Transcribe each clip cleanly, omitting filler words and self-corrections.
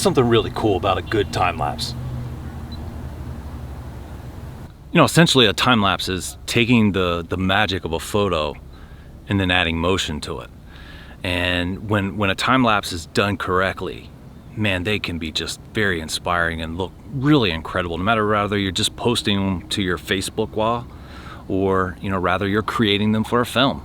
something really cool about a good time-lapse. You know, essentially a time-lapse is taking the magic of a photo and then adding motion to it. And when a time-lapse is done correctly, man, they can be just very inspiring and look really incredible, no matter whether you're just posting them to your Facebook wall or, you know, rather you're creating them for a film.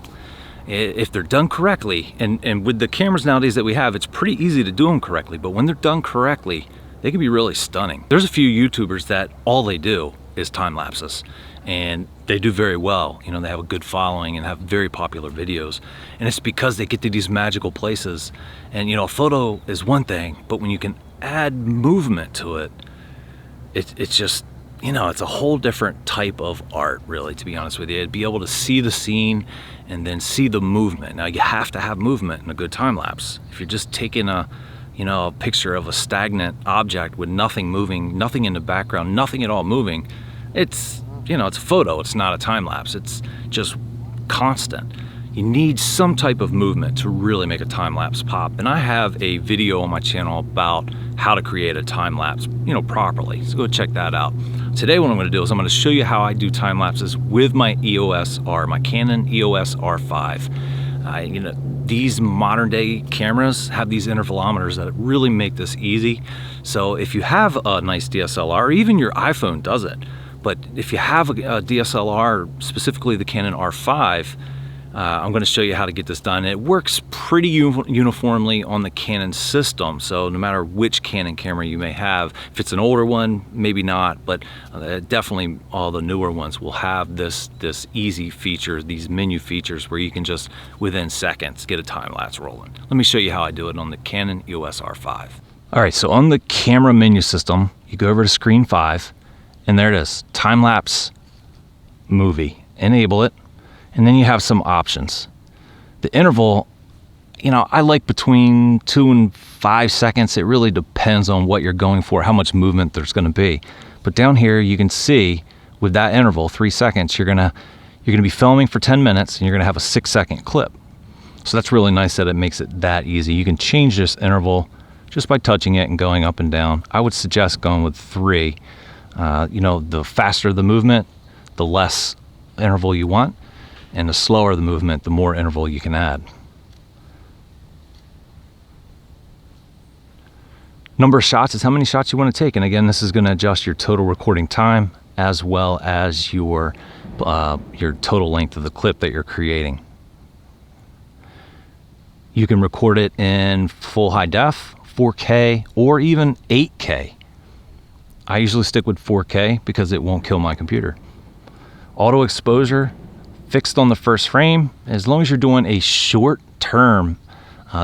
If they're done correctly, and with the cameras nowadays that we have, it's pretty easy to do them correctly, but when they're done correctly, they can be really stunning. There's a few YouTubers that all they do is time lapses, and they do very well. You know, they have a good following and have very popular videos, and it's because they get to these magical places. And you know, a photo is one thing, but when you can add movement to it, it's just, you know, it's a whole different type of art, really, to be honest with you. Be able to see the scene and then see the movement. Now, you have to have movement in a good time lapse. If you're just taking a picture of a stagnant object with nothing moving, nothing in the background, nothing at all moving, it's, you know, it's a photo, it's not a time lapse. It's just constant. You need some type of movement to really make a time lapse pop. And I have a video on my channel about how to create a time lapse, you know, properly. So go check that out. Today what I'm going to do is I'm going to show you how I do time lapses with my my Canon EOS R5. You know, these modern day cameras have these intervalometers that really make this easy. So if you have a nice DSLR, or even your iPhone does it, but if you have a DSLR, specifically the Canon R5, I'm going to show you how to get this done. It works pretty uniformly on the Canon system, so no matter which Canon camera you may have, if it's an older one, maybe not, but definitely all the newer ones will have this easy feature, these menu features where you can just within seconds get a time lapse rolling. Let me show you how I do it on the Canon EOS R5. All right, so on the camera menu system, you go over to screen 5, and there it is, time lapse movie. Enable it. And then you have some options. The interval, you know, I like between 2 and 5 seconds. It really depends on what you're going for, how much movement there's going to be. But down here you can see with that interval, 3 seconds, you're gonna be filming for 10 minutes and you're gonna have a 6-second clip. So that's really nice that it makes it that easy. You can change this interval just by touching it and going up and down. I would suggest going with 3. You know, the faster the movement, the less interval you want. And the slower the movement, the more interval you can add. Number of shots is how many shots you want to take. And again, this is going to adjust your total recording time as well as your total length of the clip that you're creating. You can record it in full high def, 4K, or even 8K. I usually stick with 4K because it won't kill my computer. Auto exposure, fixed on the first frame. As long as you're doing a short-term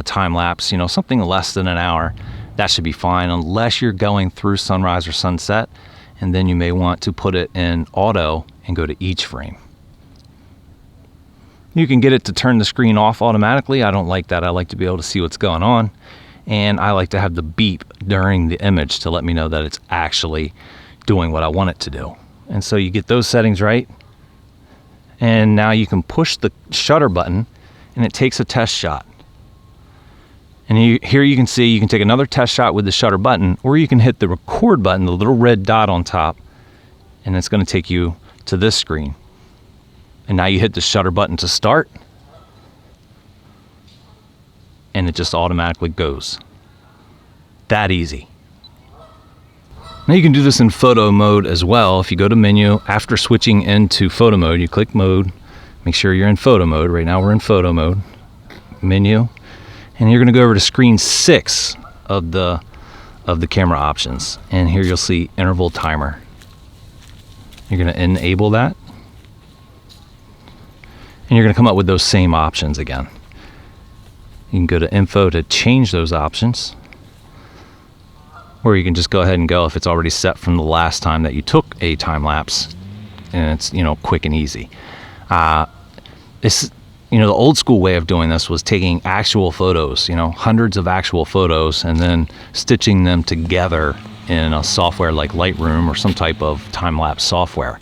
time lapse, you know, something less than an hour, that should be fine, unless you're going through sunrise or sunset, and then you may want to put it in auto and go to each frame. You can get it to turn the screen off automatically. I don't like that. I like to be able to see what's going on, and I like to have the beep during the image to let me know that it's actually doing what I want it to do. And so you get those settings right. And now you can push the shutter button and it takes a test shot. And here you can see you can take another test shot with the shutter button, or you can hit the record button, the little red dot on top, and it's going to take you to this screen. And now you hit the shutter button to start, and it just automatically goes. That easy. Now you can do this in photo mode as well. If you go to menu, after switching into photo mode, you click mode, make sure you're in photo mode. Right now we're in photo mode, menu, and you're gonna go over to screen 6 of the camera options. And here you'll see interval timer. You're gonna enable that. And you're gonna come up with those same options again. You can go to info to change those options. Or you can just go ahead and go if it's already set from the last time that you took a time lapse, and it's, you know, quick and easy. You know, the old school way of doing this was taking actual photos, you know, hundreds of actual photos, and then stitching them together in a software like Lightroom or some type of time lapse software.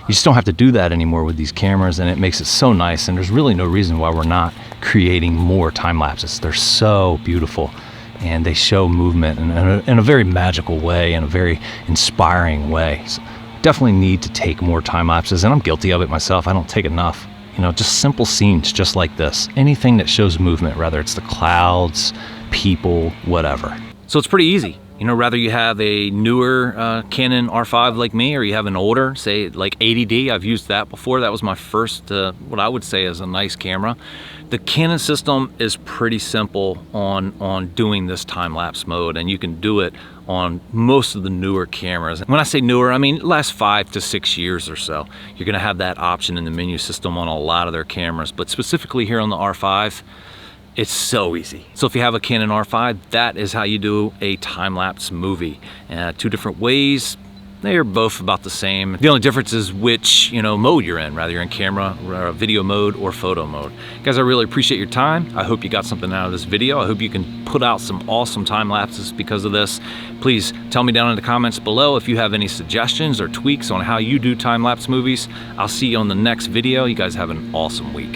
You just don't have to do that anymore with these cameras, and it makes it so nice. And there's really no reason why we're not creating more time lapses. They're so beautiful. and they show movement in a very magical way, in a very inspiring way. So definitely need to take more time lapses, and I'm guilty of it myself. I don't take enough. You know, just simple scenes just like this. Anything that shows movement, whether it's the clouds, people, whatever. So it's pretty easy. You know, whether you have a newer Canon R5 like me, or you have an older, say like 80D, I've used that before. That was my first, what I would say is a nice camera. The Canon system is pretty simple on doing this time-lapse mode, and you can do it on most of the newer cameras. When I say newer, I mean last 5 to 6 years or so. You're gonna have that option in the menu system on a lot of their cameras, but specifically here on the R5, it's so easy. So if you have a Canon R5, that is how you do a time-lapse movie. 2 different ways. They are both about the same. The only difference is which, you know, mode you're in, whether you're in camera, or video mode, or photo mode. Guys, I really appreciate your time. I hope you got something out of this video. I hope you can put out some awesome time lapses because of this. Please tell me down in the comments below if you have any suggestions or tweaks on how you do time-lapse movies. I'll see you on the next video. You guys have an awesome week.